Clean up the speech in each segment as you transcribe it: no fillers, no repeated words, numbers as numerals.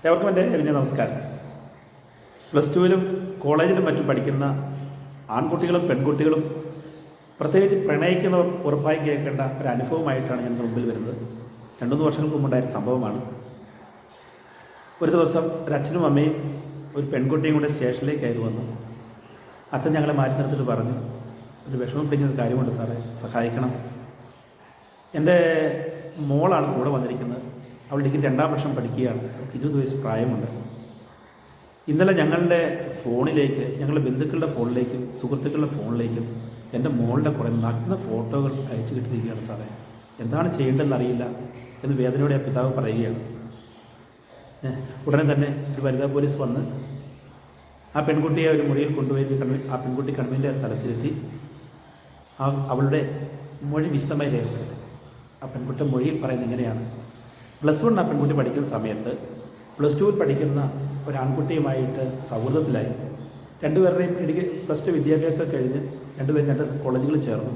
ഏവർക്കും എൻ്റെ വിനയ നമസ്കാരം. പ്ലസ് ടുവിലും കോളേജിലും മറ്റും പഠിക്കുന്ന ആൺകുട്ടികളും പെൺകുട്ടികളും പ്രത്യേകിച്ച് പ്രണയിക്കുന്നവർ ഉറപ്പായി കേൾക്കേണ്ട ഒരു അനുഭവമായിട്ടാണ് ഞാൻ മുമ്പിൽ വരുന്നത്. 2-3 വർഷങ്ങൾക്ക് മുമ്പുണ്ടായ സംഭവമാണ്. ഒരു ദിവസം ഒരു അച്ഛനും അമ്മയും ഒരു പെൺകുട്ടിയും കൂടെ സ്റ്റേഷനിലേക്ക് കയറി വന്നു. അച്ഛൻ ഞങ്ങളെ മാറ്റി നിർത്തിയിട്ട് പറഞ്ഞു, ഒരു വിഷമം പിടിക്കുന്ന കാര്യമുണ്ട് സാറേ, സഹായിക്കണം. എൻ്റെ മോളാണ് കൂടെ വന്നിരിക്കുന്നത്. അവൾ ഡിഗ്രി 2ാം വർഷം പഠിക്കുകയാണ്. അവൾക്ക് 20 വയസ്സ് പ്രായമുണ്ട്. ഇന്നലെ ഞങ്ങളുടെ ഫോണിലേക്ക്, ഞങ്ങളുടെ ബന്ധുക്കളുടെ ഫോണിലേക്കും സുഹൃത്തുക്കളുടെ ഫോണിലേക്കും എൻ്റെ മോളുടെ കുറേ നഗ്ന ഫോട്ടോകൾ അയച്ചു കിട്ടിയിരിക്കുകയാണ് സാറേ. എന്താണ് ചെയ്യേണ്ടതെന്നറിയില്ല എന്ന് വേദനയോടെ ആ പിതാവ് പറയുകയാണ്. ഉടനെ തന്നെ ഒരു വനിതാ പോലീസ് വന്ന് ആ പെൺകുട്ടിയെ ഒരു മുറിയിൽ കൊണ്ടുപോയി ആ പെൺകുട്ടി കൺവീൻ്റെ സ്ഥലത്തിരുത്തി അവളുടെ മൊഴി വിശദമായി രേഖപ്പെടുത്തി. ആ പെൺകുട്ടി മൊഴിയിൽ പറയുന്നത് ഇങ്ങനെയാണ്: +1 ആ പെൺകുട്ടി പഠിക്കുന്ന സമയത്ത് +2 പഠിക്കുന്ന ഒരു ആൺകുട്ടിയുമായിട്ട് സൗഹൃദത്തിലായി. രണ്ടുപേരുടെയും +2 വിദ്യാഭ്യാസം കഴിഞ്ഞ് രണ്ടുപേരും 2 കോളേജുകളിൽ ചേർന്നു.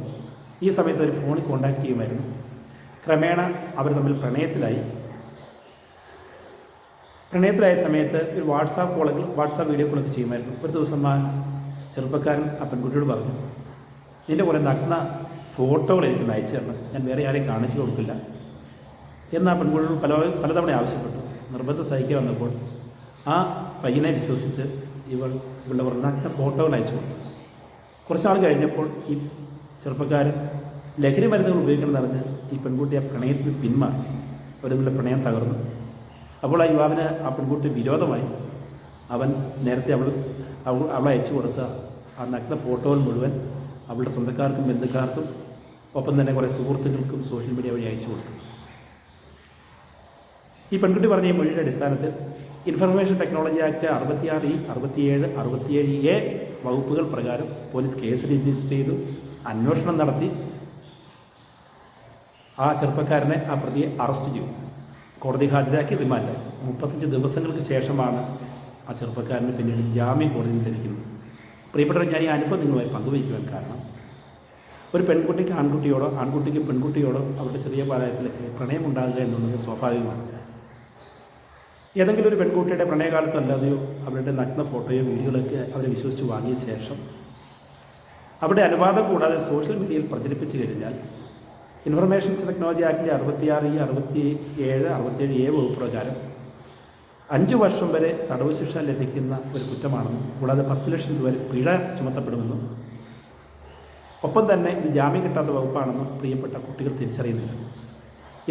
ഈ സമയത്ത് ഒരു ഫോണിൽ കോൺടാക്ട് ചെയ്യുമായിരുന്നു. ക്രമേണ അവർ തമ്മിൽ പ്രണയത്തിലായ സമയത്ത് ഒരു വാട്സാപ്പ് വീഡിയോ കോളൊക്കെ ചെയ്യുമായിരുന്നു. ഒരു ദിവസം ആ ചെറുപ്പക്കാരൻ ആ പെൺകുട്ടിയോട് പറഞ്ഞു, നിൻ്റെ കുറേ നഗ്ന ഫോട്ടോകൾ എനിക്ക് അയച്ചു തരണം, ഞാൻ വേറെ ആരെയും കാണിച്ചു കൊടുക്കില്ല എന്ന് ആ പെൺകുട്ടിയോട് പലതവണ ആവശ്യപ്പെട്ടു. നിർബന്ധം സഹിക്കാൻ വന്നപ്പോൾ ആ പയ്യനെ വിശ്വസിച്ച് ഇവളുടെ നഗ്ന ഫോട്ടോകൾ അയച്ചു കൊടുത്തു. കുറച്ച് നാൾ കഴിഞ്ഞപ്പോൾ ഈ ചെറുപ്പക്കാരൻ ലഹരി മരുന്നുകൾ ഉപയോഗിക്കണമെന്നറിഞ്ഞ് ഈ പെൺകുട്ടി ആ പ്രണയത്തിൽ പിന്മാറി. അവർ തമ്മിലുള്ള പ്രണയം തകർന്നു. അപ്പോൾ ആ യുവാവിന് ആ പെൺകുട്ടി വിരോധമായി. അവൻ നേരത്തെ അവളെ അയച്ചു കൊടുത്ത ആ നഗ്ന ഫോട്ടോകൾ മുഴുവൻ അവളുടെ സ്വന്തക്കാർക്കും ബന്ധുക്കാർക്കും ഒപ്പം തന്നെ കുറേ സുഹൃത്തുക്കൾക്കും സോഷ്യൽ മീഡിയ വഴി അയച്ചു കൊടുത്തു. ഈ പെൺകുട്ടി പറഞ്ഞ ഈ മൊഴിയുടെ അടിസ്ഥാനത്തിൽ information technology act 66E, 67, 67A വകുപ്പുകൾ പ്രകാരം പോലീസ് കേസ് രജിസ്റ്റർ ചെയ്തു. അന്വേഷണം നടത്തി ആ ചെറുപ്പക്കാരനെ, ആ പ്രതിയെ അറസ്റ്റ് ചെയ്തു. കോടതി ഹാജരാക്കി റിമാൻഡായി. 35 ദിവസങ്ങൾക്ക് ശേഷമാണ് ആ ചെറുപ്പക്കാരന് പിന്നീട് ജാമ്യം കോടതിയിൽ ലഭിക്കുന്നത്. പ്രിയപ്പെട്ടവർ, ഞാൻ ഈ അനുഭവം നിങ്ങളുമായി പങ്കുവയ്ക്കുവാൻ കാരണം, ഒരു പെൺകുട്ടിക്ക് ആൺകുട്ടിയോടോ ആൺകുട്ടിക്ക് പെൺകുട്ടിയോടോ അവരുടെ ചെറിയ പ്രായത്തിലൊക്കെ പ്രണയമുണ്ടാകുക എന്നുള്ളത് സ്വാഭാവികമാണ്. ഏതെങ്കിലും ഒരു പെൺകുട്ടിയുടെ പ്രണയകാലത്തോ അല്ലാതെയോ അവരുടെ നഗ്ന ഫോട്ടോയോ വീഡിയോകളൊക്കെ അവരെ വിശ്വസിച്ച് വാങ്ങിയ ശേഷം അവിടെ അനുവാദം കൂടാതെ സോഷ്യൽ മീഡിയയിൽ പ്രചരിപ്പിച്ചു കഴിഞ്ഞാൽ ഇൻഫർമേഷൻ ടെക്നോളജി ആക്ടിൻ്റെ 66E, 67, 67A വകുപ്പ് പ്രകാരം 5 വർഷം വരെ തടവ് ശിക്ഷ ലഭിക്കുന്ന ഒരു കുറ്റമാണെന്നും കൂടാതെ 10 ലക്ഷം രൂപ വരെ പിഴ ചുമത്തപ്പെടുമെന്നും ഒപ്പം തന്നെ ഇത് ജാമ്യം കിട്ടാത്ത വകുപ്പാണെന്നും പ്രിയപ്പെട്ട കുട്ടികൾ തിരിച്ചറിയുന്നില്ല.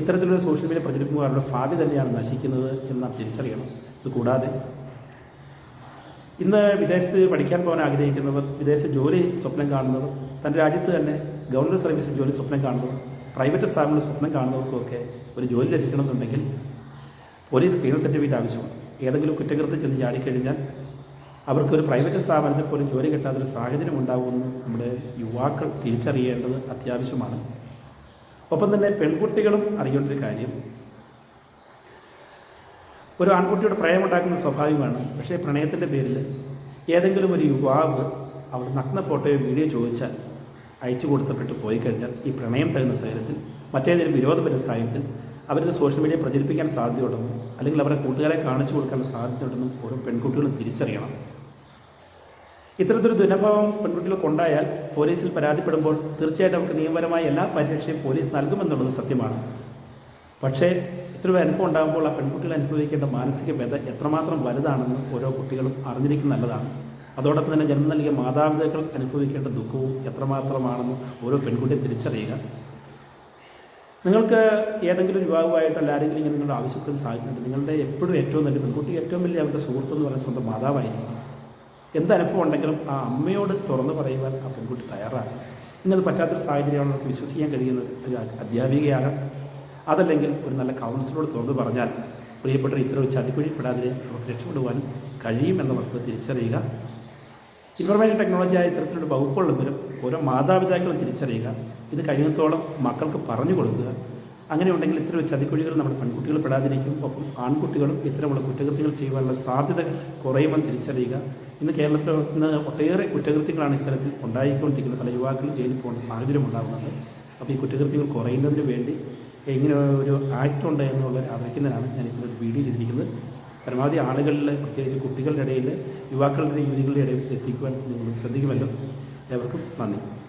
ഇത്തരത്തിലുള്ള സോഷ്യൽ മീഡിയ പ്രചരിപ്പിക്കുമ്പോൾ അവരുടെ ഭാവി തന്നെയാണ് നശിക്കുന്നത് എന്ന് തിരിച്ചറിയണം. ഇതുകൂടാതെ ഇന്ന് വിദേശത്ത് പഠിക്കാൻ പോകാൻ ആഗ്രഹിക്കുന്നവർ, വിദേശ ജോലി സ്വപ്നം കാണുന്നവർ, തൻ്റെ രാജ്യത്ത് തന്നെ ഗവൺമെൻറ് സർവീസിൽ ജോലി സ്വപ്നം കാണുന്നവർ, പ്രൈവറ്റ് സ്ഥാപനങ്ങളിൽ സ്വപ്നം കാണുന്നവർക്കൊക്കെ ഒരു ജോലി ലഭിക്കണമെന്നുണ്ടെങ്കിൽ പോലീസ് ക്ലിയറൻസ് സർട്ടിഫിക്കറ്റ് ആവശ്യമാണ്. ഏതെങ്കിലും കുറ്റകൃത്യം ചെന്ന് ചാടിക്കഴിഞ്ഞാൽ അവർക്കൊരു പ്രൈവറ്റ് സ്ഥാപനത്തിൽ പോലും ജോലി കിട്ടാത്തൊരു സാഹചര്യം ഉണ്ടാകുമെന്ന് നമ്മുടെ യുവാക്കൾ തിരിച്ചറിയേണ്ടത് അത്യാവശ്യമാണ്. ഒപ്പം തന്നെ പെൺകുട്ടികളും അറിയേണ്ട ഒരു കാര്യം, ഒരു ആൺകുട്ടിയുടെ പ്രണയമുണ്ടാക്കുന്നത് സ്വാഭാവികമാണ്. പക്ഷേ പ്രണയത്തിൻ്റെ പേരിൽ ഏതെങ്കിലും ഒരു യുവാവ് അവർ നഗ്ന ഫോട്ടോയോ വീഡിയോ ചോദിച്ചാൽ അയച്ചു കൊടുത്തപ്പെട്ട് പോയി കഴിഞ്ഞാൽ ഈ പ്രണയം തരുന്ന സാഹചര്യത്തിൽ, മറ്റേതെങ്കിലും വിരോധം വരുന്ന സാഹചര്യത്തിൽ അവരിത് സോഷ്യൽ മീഡിയ പ്രചരിപ്പിക്കാൻ സാധ്യതയുണ്ടെന്നും അല്ലെങ്കിൽ അവരെ കൂട്ടുകാരെ കാണിച്ചു കൊടുക്കാൻ സാധ്യതയുണ്ടെന്നും ഓരോ പെൺകുട്ടികളും തിരിച്ചറിയണം. ഇത്തരത്തിലൊരു ദുരനുഭവം പെൺകുട്ടികൾക്കുണ്ടായാൽ പോലീസിൽ പരാതിപ്പെടുമ്പോൾ തീർച്ചയായിട്ടും അവർക്ക് നിയമപരമായ എല്ലാ പരിരക്ഷയും പോലീസ് നൽകുമെന്നുള്ളത് സത്യമാണ്. പക്ഷേ ഇത്തരം അനുഭവം ഉണ്ടാകുമ്പോൾ ആ പെൺകുട്ടികൾ അനുഭവിക്കേണ്ട മാനസിക വ്യത എത്രമാത്രം വലുതാണെന്ന് ഓരോ കുട്ടികളും അറിഞ്ഞിരിക്കുന്നത് നല്ലതാണ്. അതോടൊപ്പം തന്നെ ജന്മം നൽകിയ മാതാപിതാക്കൾ അനുഭവിക്കേണ്ട ദുഃഖവും എത്രമാത്രമാണെന്ന് ഓരോ പെൺകുട്ടിയും തിരിച്ചറിയുക. നിങ്ങൾക്ക് ഏതെങ്കിലും ഒരു യുവാവുമായിട്ടല്ല ആരെങ്കിലും ഇങ്ങനെ നിങ്ങളുടെ ആവശ്യപ്പെടുന്ന സാഹചര്യമുണ്ട്. നിങ്ങളുടെ എപ്പോഴും ഏറ്റവും നല്ല പെൺകുട്ടി ഏറ്റവും വലിയ അവരുടെ സുഹൃത്തെന്ന് പറയുന്നത് സ്വന്തം മാതാവായിരിക്കും. എന്തനുഭവം ഉണ്ടെങ്കിലും ആ അമ്മയോട് തുറന്നു പറയുവാൻ ആ പെൺകുട്ടി തയ്യാറാകും. ഇന്നത് പറ്റാത്തൊരു സാഹചര്യമാണ് നമുക്ക് വിശ്വസിക്കാൻ കഴിയുന്നത്. ഒരു അധ്യാപികയാകാം, അതല്ലെങ്കിൽ ഒരു നല്ല കൗൺസിലറോട് തുറന്നു പറഞ്ഞാൽ പ്രിയപ്പെട്ട ഇത്തരം ചതിക്കുഴിപ്പെടാതെ അവർക്ക് രക്ഷപ്പെടുവാനും കഴിയുമെന്ന വസ്തുത തിരിച്ചറിയുക. ഇൻഫർമേഷൻ ടെക്നോളജി ആയ ഇത്തരത്തിലുള്ള വകുപ്പുള്ളവരും ഓരോ മാതാപിതാക്കളും തിരിച്ചറിയുക. ഇത് കഴിയുന്നത്തോളം മക്കൾക്ക് പറഞ്ഞു കൊടുക്കുക. അങ്ങനെ ഉണ്ടെങ്കിൽ ഇത്തരം ചതിക്കുഴികൾ നമ്മുടെ പെൺകുട്ടികൾ പെടാതിരിക്കും. ഒപ്പം ആൺകുട്ടികളും ഇത്തരമുള്ള കുറ്റകൃത്യങ്ങൾ ചെയ്യുവാനുള്ള സാധ്യത കുറയുമെന്ന് തിരിച്ചറിയുക. ഇന്ന് കേരളത്തിൽ നിന്ന് ഒട്ടേറെ കുറ്റകൃത്യങ്ങളാണ് ഇത്തരത്തിൽ ഉണ്ടായിക്കൊണ്ടിരിക്കുന്നത്. പല യുവാക്കളും ജയിലിൽ പോകേണ്ട സാഹചര്യം ഉണ്ടാകുന്നുണ്ട്. അപ്പോൾ ഈ കുറ്റകൃത്യങ്ങൾ കുറയുന്നതിന് വേണ്ടി ഇങ്ങനെ ഒരു ആക്ട് ഉണ്ട് എന്നുള്ളത് അറിയിക്കുന്നതിനാണ് ഞാനിപ്പോൾ ഒരു വീഡിയോ ചെയ്തിരിക്കുന്നത്. പരമാവധി ആളുകളിൽ, പ്രത്യേകിച്ച് കുട്ടികളുടെ ഇടയിൽ, യുവാക്കളുടെ യുവതികളുടെ ഇടയിൽ എത്തിക്കുവാൻ നിങ്ങൾ ശ്രദ്ധിക്കുമല്ലോ. ഏവർക്കും നന്ദി.